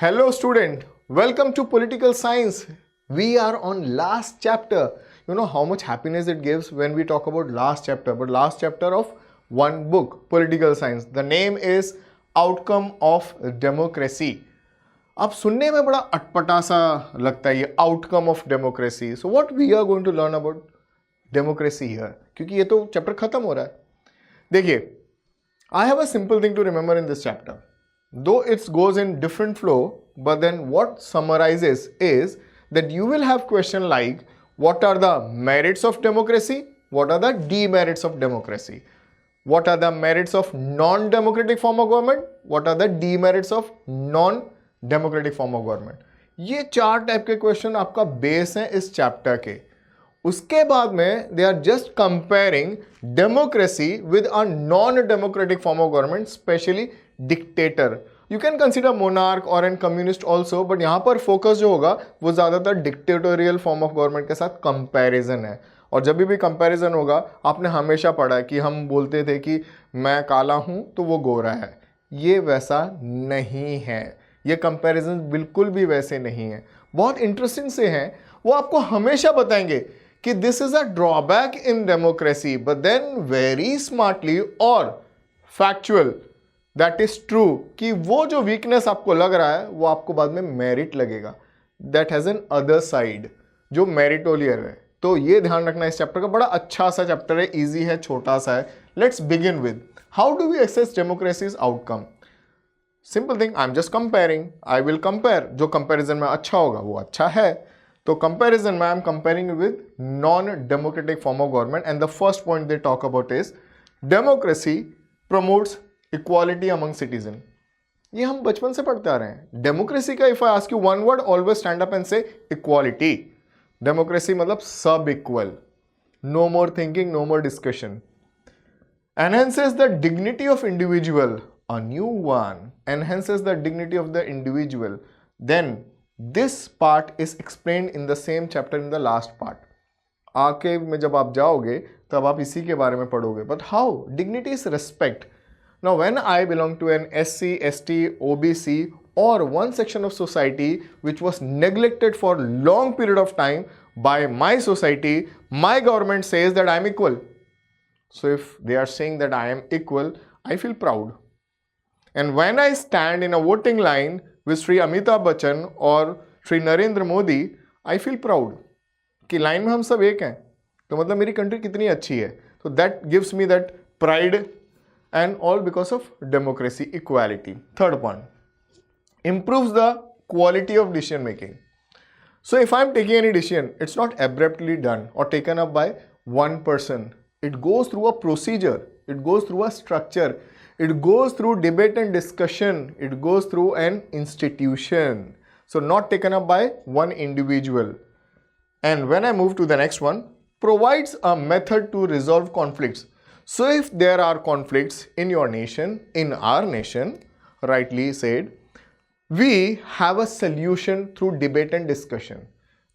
Hello student, welcome to political science. We are on last chapter. You know how much happiness it gives when we talk about last chapter, but last chapter of one book, political science. The name is Outcome of Democracy. अब सुनने में बड़ा अटपटा सा लगता है ये outcome of democracy. So what we are going to learn about democracy here, क्योंकि ये तो चैप्टर खत्म हो रहा है. देखिए, I have a simple thing to remember in this chapter. Though it goes in different flow, but then what summarizes is that you will have question like what are the merits of democracy, what are the demerits of democracy, what are the merits of non-democratic form of government, what are the demerits of non-democratic form of government. ये चार type के question आपका base है इस chapter के. उसके बाद में they are just comparing democracy with a non democratic form of government, specially dictator. You can consider monarch और एन कम्युनिस्ट ऑल्सो, बट यहाँ पर फोकस जो होगा वो ज़्यादातर डिक्टेटोरियल फॉर्म ऑफ गवर्नमेंट के साथ कंपैरिजन है. और जब भी कंपैरिजन होगा, आपने हमेशा पढ़ा है कि हम बोलते थे कि मैं काला हूँ तो वो गोरा है. ये वैसा नहीं है, ये कंपैरिजन बिल्कुल भी वैसे नहीं है. बहुत इंटरेस्टिंग से हैं, वो आपको हमेशा बताएंगे कि this is a drawback in democracy, but then very smartly और फैक्चुअल दैट इज ट्रू कि वो जो वीकनेस आपको लग रहा है वो आपको बाद में मेरिट लगेगा. That has an other side जो मेरिटोलियर है. तो ये ध्यान रखना, इस चैप्टर का बड़ा अच्छा सा चैप्टर है, इजी है, छोटा सा है. Let's begin with how do we access democracy's outcome. Simple thing, I am just comparing. I will compare, जो कंपेरिजन में अच्छा होगा वो अच्छा है. तो कंपैरिजन में I am comparing with non democratic form of government, and the first point they talk about is democracy promotes equality among citizen. ये हम बचपन से पढ़ते आ रहे हैं. डेमोक्रेसी का if I ask you one word, always stand up and say equality. Democracy मतलब सब equal, no more thinking, no more discussion. Enhances the dignity of individual, a new one enhances the dignity of the individual. Then this part is explained in the same chapter in the last part. आगे में जब आप जाओगे तब आप इसी के बारे में पढ़ोगे. But how? Dignity is respect. Now when I belong to an SC, ST, OBC or one section of society which was neglected for long period of time by my society, my government says that I am equal. So if they are saying that I am equal, I feel proud. And when I stand in a voting line with Sri Amitabh Bachchan or Sri Narendra Modi, I feel proud कि line में हम सब एक हैं, तो मतलब मेरी country कितनी अच्छी है. तो that gives me that pride and all because of democracy, equality. Third point, improves the quality of decision making. So if I am taking any decision, it's not abruptly done or taken up by one person. It goes through a procedure, it goes through a structure, it goes through debate and discussion, it goes through an institution. So not taken up by one individual. And when I move to the next one, provides a method to resolve conflicts. So if there are conflicts in your nation, in our nation, rightly said, we have a solution through debate and discussion.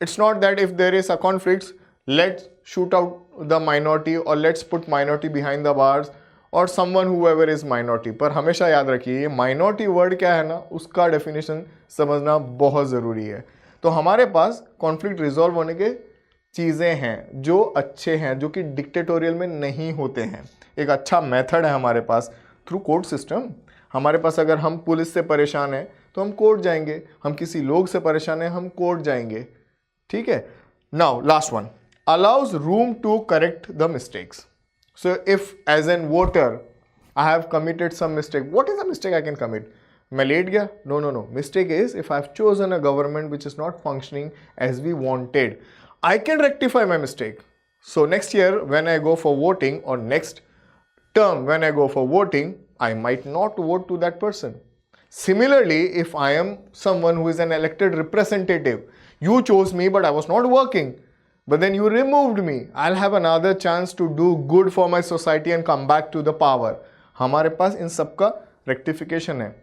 It's not that if there is a conflict, let's shoot out the minority or let's put minority behind the bars और someone whoever is minority. पर हमेशा याद रखिए, ये minority word क्या है ना, उसका definition समझना बहुत ज़रूरी है. तो हमारे पास conflict resolve होने के चीज़ें हैं जो अच्छे हैं, जो कि डिक्टेटोरियल में नहीं होते हैं. एक अच्छा मेथड है हमारे पास थ्रू कोर्ट सिस्टम. हमारे पास अगर हम पुलिस से परेशान हैं तो हम कोर्ट जाएंगे, हम किसी लोग से परेशान हैं हम कोर्ट जाएंगे. ठीक है. Now last one, allows room to correct the mistakes. So if as an voter I have committed some mistake, what is the mistake I can commit? मैं लेट गया? No. Mistake is if I have chosen a government which is not functioning as we wanted, I can rectify my mistake. So next year when I go for voting, or next term when I go for voting, I might not vote to that person. Similarly, if I am someone who is an elected representative, you chose me but I was not working, but then you removed me, I'll have another chance to do good for my society and come back to the power. हमारे पास इन सब का rectification है.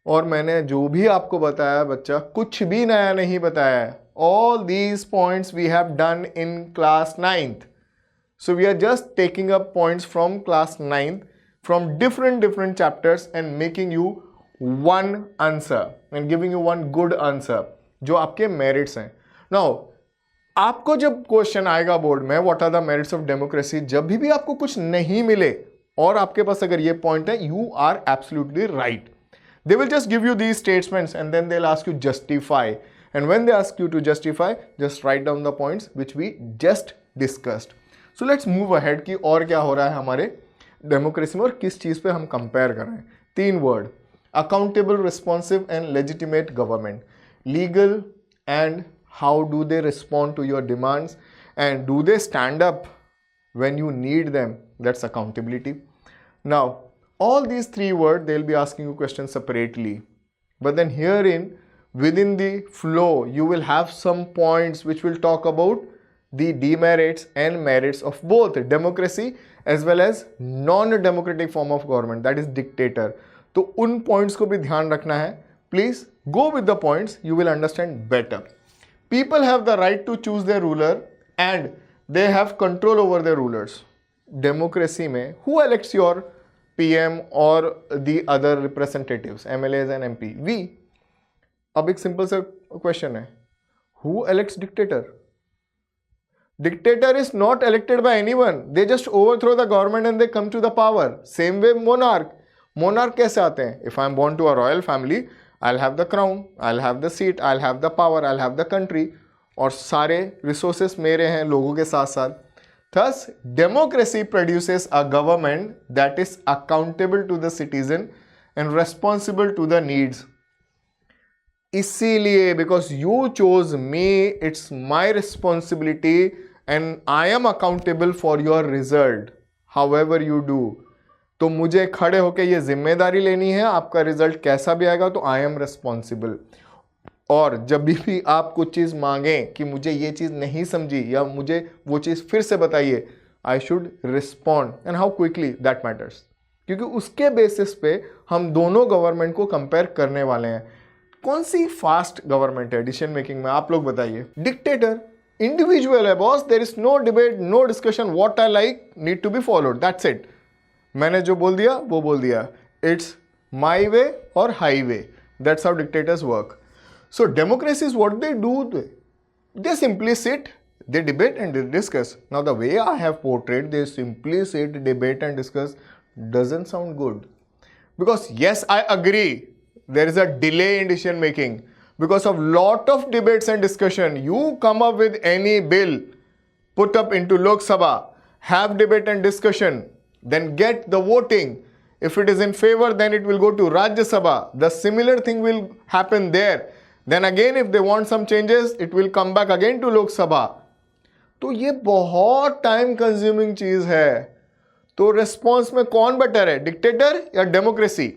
और मैंने जो भी आपको बताया बच्चा, कुछ भी नया नहीं बताया है. All these points we have done in class 9th. So we are just taking up points from class 9th from different chapters and making you one answer and giving you one good answer जो आपके merits हैं. Now आपको जब question आएगा board में what are the merits of democracy, जब भी आपको कुछ नहीं मिले और आपके पास अगर ये पॉइंट है, you are absolutely right. They will just give you these statements and then they'll ask you justify. And when they ask you to justify, just write down the points which we just discussed. So let's move ahead कि और क्या हो रहा है हमारे democracy में और किस चीज़ पे हम कंपेयर कर रहे हैं. 3 word: accountable, responsive and legitimate government. Legal and how do they respond to your demands and do they stand up when you need them. That's accountability. Now all these 3 words, they'll be asking you questions separately, but then herein within the flow you will have some points which will talk about the demerits and merits of both democracy as well as non-democratic form of government, that is dictator. तो उन points को भी ध्यान रखना है. Please go with the points, you will understand better. People have the right to choose their ruler and they have control over their rulers. Democracy में who elects your PM or the other representatives, MLAs and MP? We. अब एक simple सा question है, who elects dictator? Dictator is not elected by anyone. They just overthrow the government and they come to the power. Same way monarch. Monarch कैसे आते हैं? If I am born to a royal family, I'll have the crown, I'll have the seat, I'll have the power, I'll have the country. और सारे resources मेरे हैं लोगों के साथ साथ. Thus, democracy produces a government that is accountable to the citizen and responsible to the needs. इसीलिए because you chose me, it's my responsibility and I am accountable for your result. However you do. तो मुझे खड़े होकर ये जिम्मेदारी लेनी है, आपका रिजल्ट कैसा भी आएगा तो I am responsible. और जब भी आप कुछ चीज़ मांगें कि मुझे ये चीज़ नहीं समझी या मुझे वो चीज़ फिर से बताइए, I should respond and how quickly, that matters. क्योंकि उसके बेसिस पे हम दोनों गवर्नमेंट को कंपेयर करने वाले हैं. कौन सी फास्ट गवर्नमेंट है डिसीजन मेकिंग में, आप लोग बताइए. डिक्टेटर इंडिविजुअल है boss, there is no debate, no discussion, what I like need to be followed, that's it. मैंने जो बोल दिया वो बोल दिया. इट्स माई वे और high way. That's how dictators work. So democracy is what they do. They simply sit, they debate and they discuss. Now the way I have portrayed, they simply sit, debate and discuss doesn't sound good. Because yes, I agree, there is a delay in decision making. Because of lot of debates and discussion, you come up with any bill, put up into Lok Sabha, have debate and discussion, then get the voting. If it is in favor, then it will go to Rajya Sabha. The similar thing will happen there. Then again if they want some changes, it will come back again to Lok Sabha. तो ये बहुत time consuming चीज है. तो response में कौन better है, dictator या डेमोक्रेसी?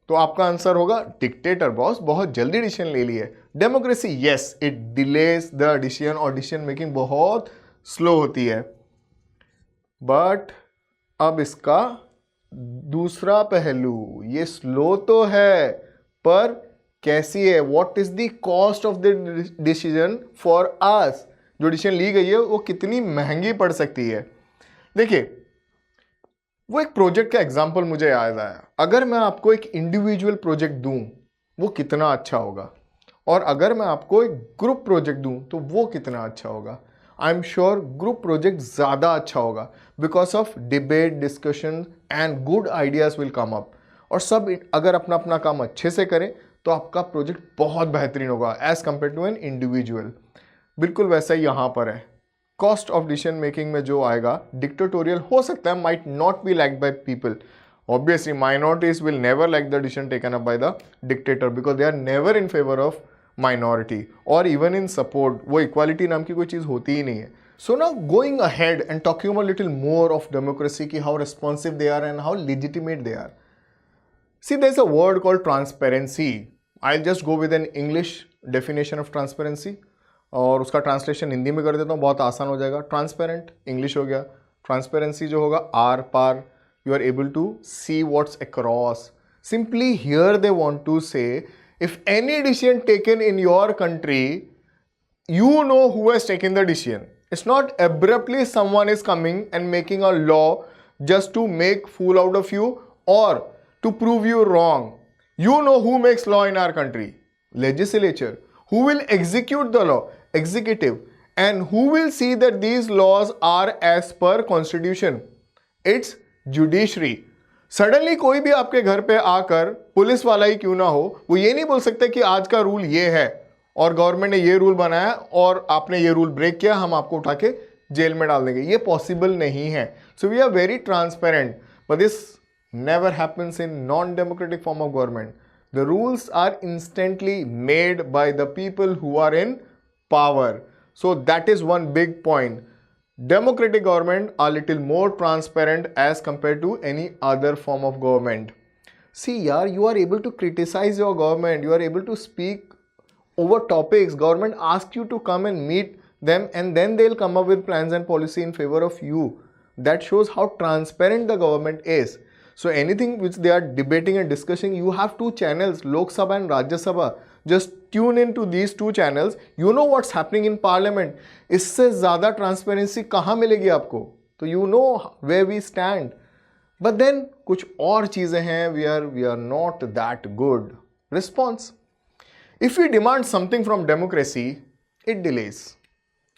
तो आपका आंसर होगा डिक्टेटर बॉस, बहुत जल्दी डिसीजन ले लिए. Democracy yes, it delays the decision और डिसीजन मेकिंग बहुत स्लो होती है. बट अब इसका दूसरा पहलू, ये स्लो तो है पर कैसी है, what is the cost of the decision for us. जो डिसीजन ली गई है वो कितनी महंगी पड़ सकती है. देखिए वो एक प्रोजेक्ट का एग्जांपल मुझे याद आया. अगर मैं आपको एक इंडिविजुअल प्रोजेक्ट दूं वो कितना अच्छा होगा, और अगर मैं आपको एक ग्रुप प्रोजेक्ट दूं तो वो कितना अच्छा होगा. I am sure group project ज़्यादा अच्छा होगा because of debate, discussion and good ideas will come up. और सब अगर अपना अपना काम अच्छे से करें तो आपका प्रोजेक्ट बहुत बेहतरीन होगा as compare to an individual. बिल्कुल वैसा ही यहाँ पर है. कॉस्ट ऑफ डिसीजन मेकिंग में जो आएगा, डिक्टेटोरियल हो सकता है, might not be liked by people. Obviously minorities will never like the decision taken up by the dictator because they are never in favour of minority और even in support. वो equality नाम की कोई चीज़ होती ही नहीं है. So now going ahead and talking a little more of democracy की how responsive they are and how legitimate they are. See, there's a word called transparency. I'll just go with an English definition of transparency. और उसका translation Hindi में कर देता हूँ, बहुत आसान हो जाएगा. ट्रांसपेरेंट इंग्लिश हो गया, ट्रांसपेरेंसी जो होगा आर पार, you are able to see what's across. Simply here they want to say if any decision taken in your country, you know who has taken the decision. It's not abruptly someone is coming and making a law just to make fool out of you or to prove you wrong. You know who makes law in our country? Legislature. Who will execute the law? Executive. And who will see that these laws are as per constitution? It's judiciary. Suddenly कोई भी आपके घर पे आकर, police वाला ही क्यों ना हो, वो ये नहीं बोल सकते कि आज का रूल ये है और गवर्नमेंट ने ये रूल बनाया और आपने ये रूल ब्रेक किया, हम आपको उठा के जेल में डाल देंगे. ये पॉसिबल नहीं है. So we are very transparent, but this never happens in non-democratic form of government. The rules are instantly made by the people who are in power. So that is one big point. Democratic government are little more transparent as compared to any other form of government. See, yaar, you are able to criticize your government. You are able to speak over topics. Government asks you to come and meet them, and then they'll come up with plans and policy in favor of you. That shows how transparent the government is. So anything which they are debating and discussing, you have two channels, Lok Sabha and Rajya Sabha. Just tune into these two channels. You know what's happening in parliament. इससे ज़्यादा transparency कहाँ मिलेगी आपको? तो you know where we stand. But then कुछ और चीज़ें हैं we are not that good. Response. If we demand something from democracy, it delays.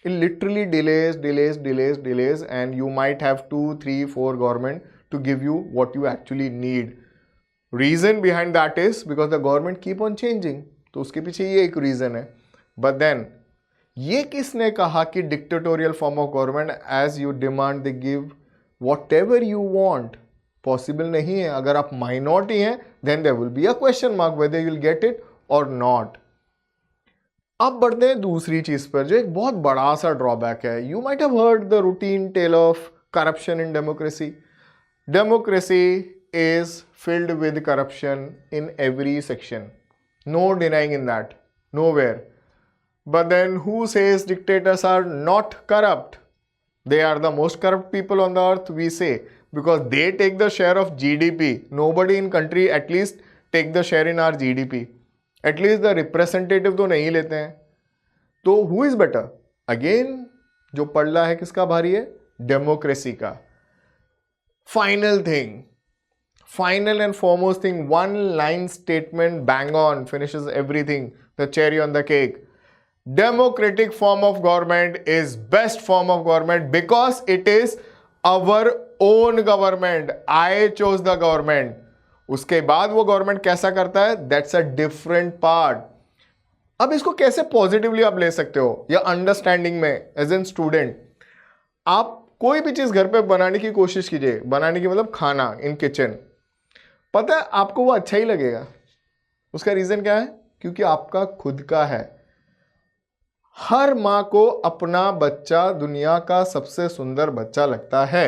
It literally delays, and you might have 2, 3, 4 government to give you what you actually need. Reason behind that is because the government keep on changing. तो उसके पीछे ये एक reason है. But then ये किसने कहा कि dictatorial form of government as you demand they give whatever you want? Possible नहीं है. अगर आप minority हैं then there will be a question mark whether you will get it or not. अब बढ़ते हैं दूसरी चीज पर जो एक बहुत बड़ा सा ड्रॉबैक है. You might have heard the routine tale of corruption in democracy. Democracy is filled with corruption in every section. No denying in that. Nowhere. But then who says dictators are not corrupt? They are the most corrupt people on the earth, we say, because they take the share of GDP. Nobody in country at least take the share in our GDP. At least the representative तो नहीं लेते हैं. तो who is better? Again, जो पल्ला है किसका भारी है? Democracy का. Final thing, final and foremost thing, one line statement bang on finishes everything, the cherry on the cake. Democratic form of government is best form of government because it is our own government. I chose the government. उसके बाद वो government कैसा करता है, that's a different part. अब इसको कैसे positively आप ले सकते हो या अंडरस्टैंडिंग में एज एन स्टूडेंट, आप कोई भी चीज घर पे बनाने की कोशिश कीजिए. बनाने की मतलब खाना इन किचन. पता है आपको वो अच्छा ही लगेगा. उसका रीजन क्या है? क्योंकि आपका खुद का है. हर मां को अपना बच्चा दुनिया का सबसे सुंदर बच्चा लगता है.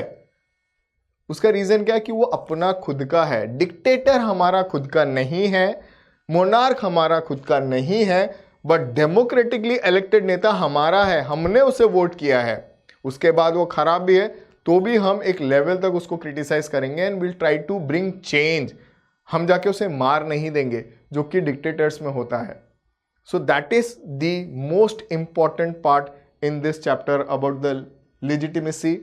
उसका रीजन क्या है? कि वो अपना खुद का है. डिक्टेटर हमारा खुद का नहीं है, मोनार्क हमारा खुद का नहीं है, बट डेमोक्रेटिकली इलेक्टेड नेता हमारा है. हमने उसे वोट किया है. उसके बाद वो खराब भी है तो भी हम एक लेवल तक उसको क्रिटिसाइज करेंगे and will try to bring change. हम जाके उसे मार नहीं देंगे जो कि डिक्टेटर्स में होता है. So that is the most important part in this chapter about the legitimacy,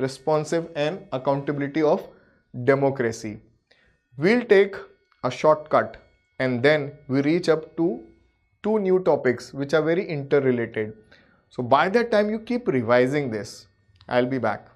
responsive and accountability of democracy. We'll take a shortcut and then we reach up to two new topics which are very interrelated. So by that time you keep revising this. I'll be back.